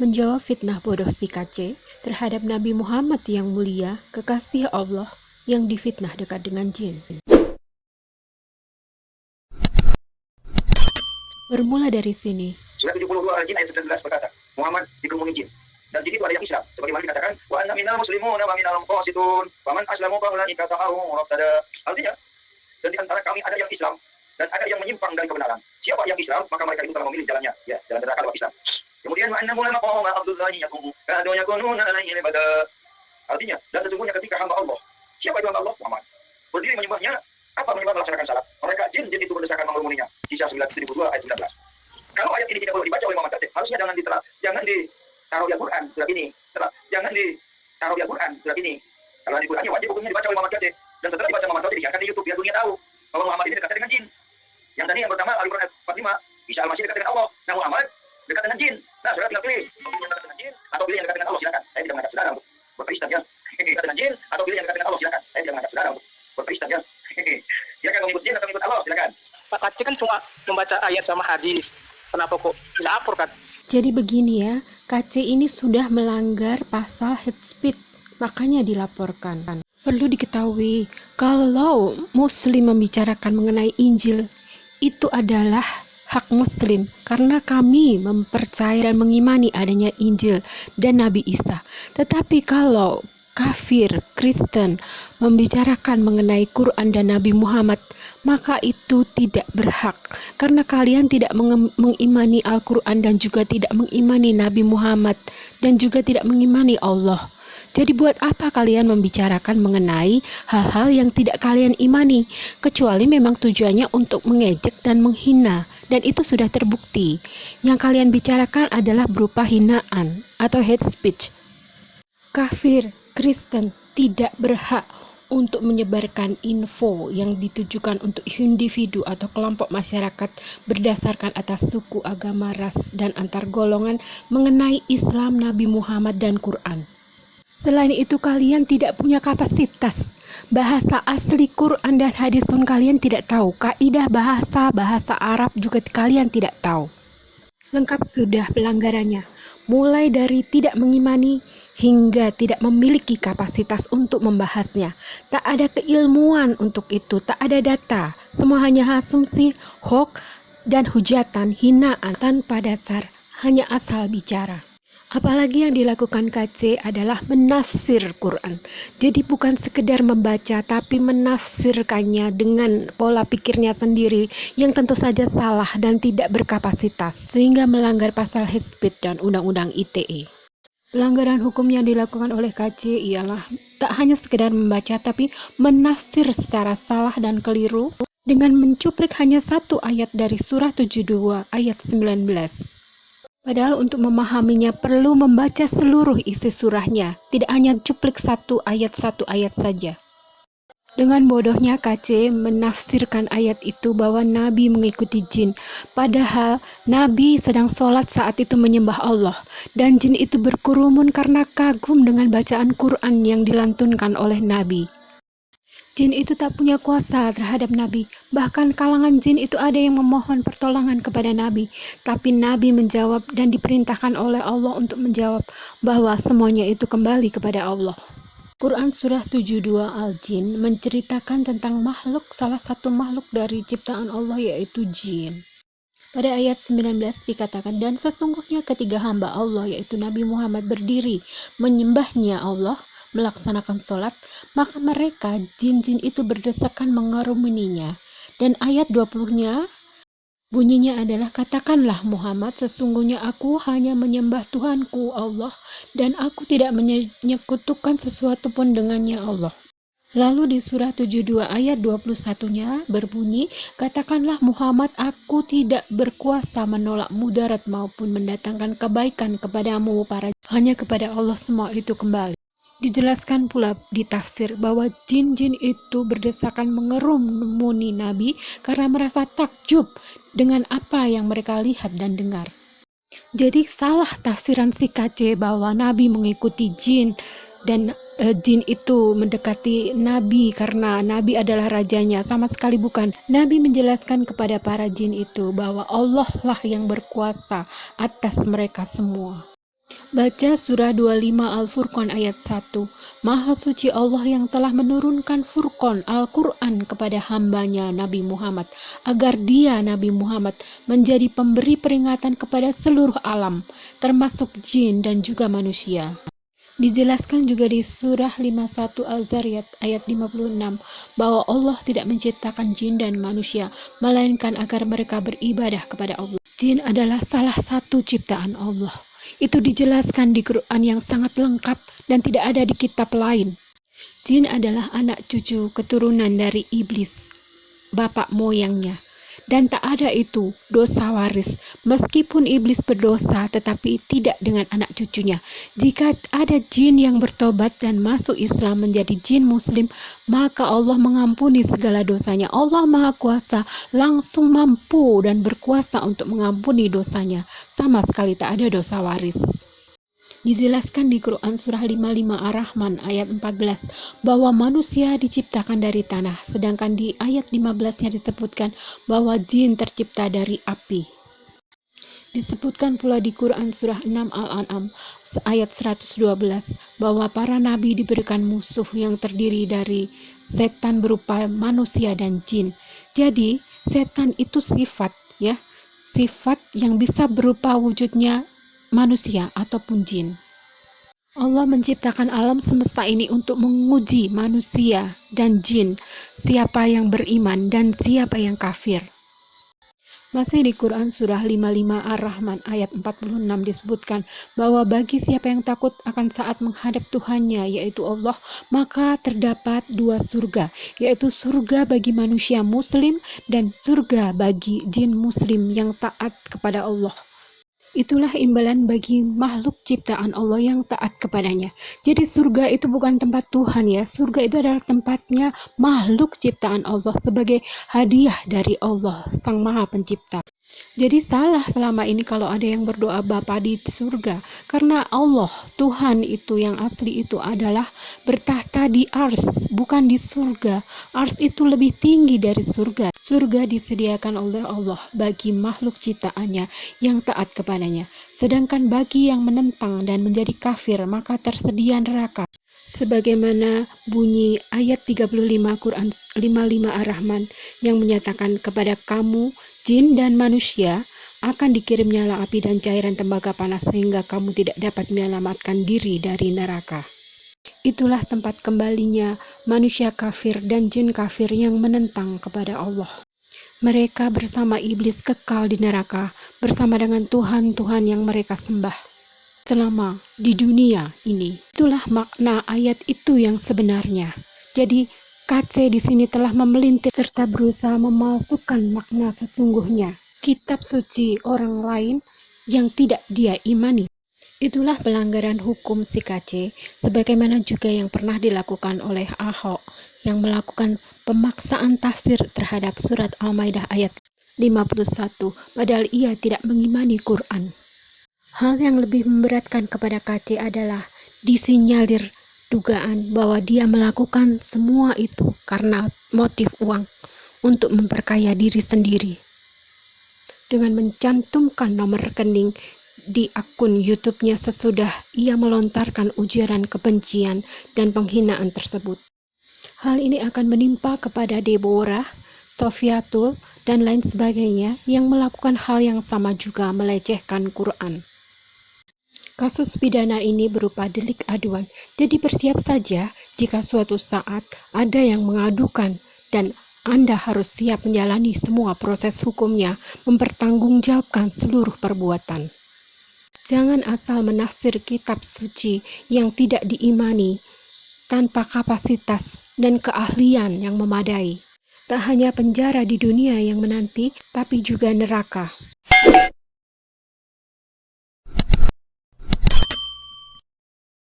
Menjawab fitnah bodoh si KC terhadap Nabi Muhammad yang mulia, kekasih Allah yang difitnah dekat dengan jin. Bermula dari sini. Surat 72 Al-Jin ayat 19 berkata, Muhammad dikerumuni jin. Dan jin itu ada yang Islam, sebagaimana dikatakan, wa anna minal muslimuna wa minal qasitun, wa man aslamu fa ulaika taharu rafsada. Artinya, dan di antara kami ada yang Islam dan ada yang menyimpang dari kebenaran. Siapa yang Islam, maka mereka itu telah memilih jalannya, ya, jalan neraka lewat Islam. Kemudian wa annahu lama qawma Abdullahi yaqumu kadu yakununa alaihi libada. Artinya, dan sesungguhnya ketika hamba Allah, siapa itu hamba Allah? Muhammad. Berdiri menyembahnya, apa menyembah melaksanakan salat? Mereka jin itu berdesakan mengerumuninya. Kisah 972 ayat 19. Kalau ayat ini tidak boleh dibaca oleh Muhammad Kacep, harusnya jangan ditaruh di Al-Quran surat ini. Jangan ditaruh di Al-Quran surat ini. Kalau di Qurannya wajib hukumnya dibaca oleh Muhammad Kacep. Dan setelah dibaca Muhammad Kacep disiarkan di YouTube biar dunia tahu bahwa Muhammad ini dekat dengan jin. Yang tadi yang pertama Al-Quran ayat 45, Isa Al-Masih dekat dengan Allah. Nah Muhammad dekat dengan jin. Nah saudara tinggal pilih yang dekat dengan jin atau pilih yang dekat dengan Allah, silakan. Saya tidak mengajak saudara untuk berkristen ya. Dekat dengan jin atau pilih yang dekat dengan Allah, silakan. Saya tidak mengajak saudara untuk berkristen ya. Silakan mengikut jin atau mengikut Allah, silakan. Pak Kacik kan cuma membaca ayat sama hadis. Kenapa kok dilaporkan? Jadi begini ya, KC ini sudah melanggar pasal hate speech, makanya dilaporkan. Perlu diketahui, kalau Muslim membicarakan mengenai Injil, itu adalah hak Muslim, karena kami mempercayai dan mengimani adanya Injil dan Nabi Isa. Tetapi kalau kafir, Kristen membicarakan mengenai Quran dan Nabi Muhammad, maka itu tidak berhak, karena kalian tidak mengimani Al-Quran dan juga tidak mengimani Nabi Muhammad dan juga tidak mengimani Allah. Jadi buat apa kalian membicarakan mengenai hal-hal yang tidak kalian imani, kecuali memang tujuannya untuk mengejek dan menghina, dan itu sudah terbukti. Yang kalian bicarakan adalah berupa hinaan atau hate speech. Kafir, Kristen tidak berhak untuk menyebarkan info yang ditujukan untuk individu atau kelompok masyarakat berdasarkan atas suku, agama, ras, dan antar golongan mengenai Islam, Nabi Muhammad, dan Quran. Selain itu kalian tidak punya kapasitas. Bahasa asli Quran dan hadis pun kalian tidak tahu. Kaidah bahasa Arab juga kalian tidak tahu. Lengkap sudah pelanggarannya, mulai dari tidak mengimani hingga tidak memiliki kapasitas untuk membahasnya. Tak ada keilmuan untuk itu, tak ada data, semua hanya asumsi, hoax, dan hujatan, hinaan tanpa dasar, hanya asal bicara. Apalagi yang dilakukan KC adalah menafsir Quran. Jadi bukan sekedar membaca, tapi menafsirkannya dengan pola pikirnya sendiri yang tentu saja salah dan tidak berkapasitas, sehingga melanggar pasal hate speech dan Undang-Undang ITE. Pelanggaran hukum yang dilakukan oleh KC ialah tak hanya sekedar membaca, tapi menafsir secara salah dan keliru dengan mencuplik hanya satu ayat dari surah 72 ayat 19. Padahal untuk memahaminya perlu membaca seluruh isi surahnya, tidak hanya cuplik satu ayat saja. Dengan bodohnya KC menafsirkan ayat itu bahwa Nabi mengikuti jin, padahal Nabi sedang sholat saat itu menyembah Allah, dan jin itu berkerumun karena kagum dengan bacaan Quran yang dilantunkan oleh Nabi. Jin itu tak punya kuasa terhadap Nabi, bahkan kalangan jin itu ada yang memohon pertolongan kepada Nabi, tapi Nabi menjawab dan diperintahkan oleh Allah untuk menjawab bahwa semuanya itu kembali kepada Allah. Quran Surah 72 Al-Jin menceritakan tentang salah satu makhluk dari ciptaan Allah, yaitu jin. Pada ayat 19 dikatakan, dan sesungguhnya ketiga hamba Allah yaitu Nabi Muhammad berdiri menyembahnya Allah, melaksanakan sholat, maka mereka jin-jin itu berdesakan mengerumuninya. Dan ayat 20-nya bunyinya adalah, katakanlah Muhammad, sesungguhnya aku hanya menyembah Tuhanku Allah dan aku tidak menyekutukan sesuatu pun dengannya Allah. Lalu di surah 72 ayat 21-nya berbunyi, katakanlah Muhammad, aku tidak berkuasa menolak mudarat maupun mendatangkan kebaikan kepadamu hanya kepada Allah semua itu kembali. Dijelaskan pula di tafsir bahwa jin-jin itu berdesakan mengerumuni Nabi karena merasa takjub dengan apa yang mereka lihat dan dengar. Jadi salah tafsiran si KC bahwa Nabi mengikuti jin dan jin itu mendekati Nabi karena Nabi adalah rajanya. Sama sekali bukan. Nabi menjelaskan kepada para jin itu bahwa Allah lah yang berkuasa atas mereka semua. Baca surah 25 Al-Furqan ayat 1. Maha suci Allah yang telah menurunkan Furqan Al-Quran kepada hambanya Nabi Muhammad, agar dia Nabi Muhammad menjadi pemberi peringatan kepada seluruh alam, termasuk jin dan juga manusia. Dijelaskan juga di surah 51 Al-Zariyat ayat 56 bahwa Allah tidak menciptakan jin dan manusia, melainkan agar mereka beribadah kepada Allah. Jin adalah salah satu ciptaan Allah. Itu dijelaskan di Quran yang sangat lengkap dan tidak ada di kitab lain. Jin adalah anak cucu keturunan dari iblis, bapak moyangnya. Dan tak ada itu dosa waris. Meskipun iblis berdosa, tetapi tidak dengan anak cucunya. Jika ada jin yang bertobat dan masuk Islam menjadi jin muslim, maka Allah mengampuni segala dosanya. Allah Maha Kuasa, langsung mampu dan berkuasa untuk mengampuni dosanya. Sama sekali tak ada dosa waris. Dijelaskan di Quran surah 55 Ar-Rahman ayat 14 bahwa manusia diciptakan dari tanah, sedangkan di ayat 15-nya disebutkan bahwa jin tercipta dari api. Disebutkan pula di Quran surah 6 Al-An'am ayat 112 bahwa para nabi diberikan musuh yang terdiri dari setan berupa manusia dan jin. Jadi setan itu sifat yang bisa berupa wujudnya manusia ataupun jin. Allah menciptakan alam semesta ini untuk menguji manusia dan jin, siapa yang beriman dan siapa yang kafir. Masih di Quran surah 55 Ar-Rahman ayat 46 disebutkan bahwa bagi siapa yang takut akan saat menghadap Tuhannya, yaitu Allah, maka terdapat dua surga, yaitu surga bagi manusia muslim dan surga bagi jin muslim yang taat kepada Allah. Itulah imbalan bagi makhluk ciptaan Allah yang taat kepadanya. Jadi surga itu bukan tempat Tuhan ya. Surga itu adalah tempatnya makhluk ciptaan Allah sebagai hadiah dari Allah, Sang Maha Pencipta. Jadi salah selama ini kalau ada yang berdoa Bapa di surga, karena Allah, Tuhan itu yang asli itu adalah bertahta di ars, bukan di surga. Ars itu lebih tinggi dari surga. Surga disediakan oleh Allah bagi makhluk ciptaannya yang taat kepadanya. Sedangkan bagi yang menentang dan menjadi kafir, maka tersedia neraka. Sebagaimana bunyi ayat 35 Quran 55 Ar-Rahman yang menyatakan kepada kamu, jin dan manusia, akan dikirim nyala api dan cairan tembaga panas sehingga kamu tidak dapat menyelamatkan diri dari neraka. Itulah tempat kembalinya manusia kafir dan jin kafir yang menentang kepada Allah. Mereka bersama iblis kekal di neraka bersama dengan Tuhan-Tuhan yang mereka sembah selama di dunia ini. Itulah makna ayat itu yang sebenarnya. Jadi KC di sini telah memelintir serta berusaha memalsukan makna sesungguhnya kitab suci orang lain yang tidak dia imani. Itulah pelanggaran hukum si KC, sebagaimana juga yang pernah dilakukan oleh Ahok yang melakukan pemaksaan tafsir terhadap surat Al-Maidah ayat 51, padahal ia tidak mengimani Quran. Hal yang lebih memberatkan kepada KC adalah disinyalir dugaan bahwa dia melakukan semua itu karena motif uang untuk memperkaya diri sendiri. Dengan mencantumkan nomor rekening di akun YouTube-nya sesudah ia melontarkan ujaran kebencian dan penghinaan tersebut. Hal ini akan menimpa kepada Deborah, Sofiatul, dan lain sebagainya yang melakukan hal yang sama juga melecehkan Quran. Kasus pidana ini berupa delik aduan, jadi bersiap saja jika suatu saat ada yang mengadukan dan Anda harus siap menjalani semua proses hukumnya, mempertanggungjawabkan seluruh perbuatan. Jangan asal menafsir kitab suci yang tidak diimani tanpa kapasitas dan keahlian yang memadai. Tak hanya penjara di dunia yang menanti, tapi juga neraka.